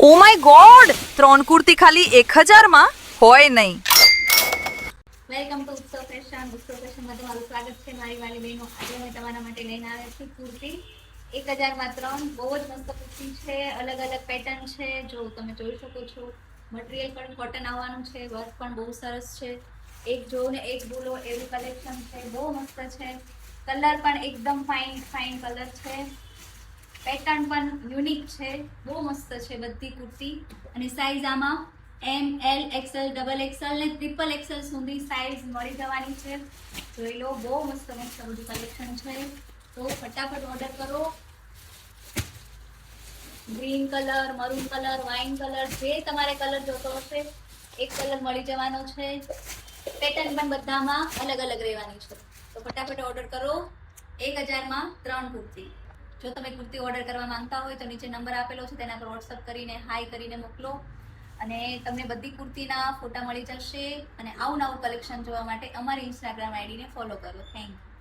Oh my God, 3 kurti ખાલી 1000 માં હોય નહીં. વેલકમ ટુ ઉત્સવ ફેશન. ઉત્સવ ફેશનમાં તમારું સ્વાગત છે મારી વાલી બહેનો. આજે મેં તમારા માટે લઈને આવી છું કુર્તી 1000 માં 3. બહુ જ મસ્ત કુર્તી છે, અલગ અલગ પેટર્ન છે. જો તમે જોઈ શકો છો, મટીરિયલ પણ કોટન આવવાનું છે, વર્ક પણ બહુ સરસ છે. એક જોવો ને એક બોલો એવું કલેક્શન છે, બહુ મસ્ત છે. કલર પણ એકદમ ફાઇન કલર છે. પેટર્ન પણ યુનિક છે, બહુ મસ્ત છે બધી કુર્તી. અને સાઈઝ આમાં એમ, એલ, એક્સએલ, ડબલ એક્સએલ ને ટ્રિપલ એક્સએલ સુધી સાઈઝ મળી જવાની છે. જોઈ લો, બહુ મસ્ત બધું કલેક્શન છે. તો ફટાફટ ઓર્ડર કરો. Green colour, maroon colour, wine colour, જે તમારે કલર જોતો હશે એક કલર મળી જવાનો છે. પેટર્ન પણ બધામાં અલગ અલગ રહેવાની છે. તો ફટાફટ ઓર્ડર કરો. 1000 માં 3 કુર્તી. જો તમે કુર્તી ઓર્ડર કરવા માંગતા હોય તો નીચે નંબર આપેલો છે, તેના પર વોટ્સઅપ કરીને હાઈ કરીને મોકલો અને તમને બધી કુર્તીના ફોટા મળી જશે. અને આવું નવું કલેક્શન જોવા માટે અમારી ઇન્સ્ટાગ્રામ આઈડીને ફોલો કરો. Thank you.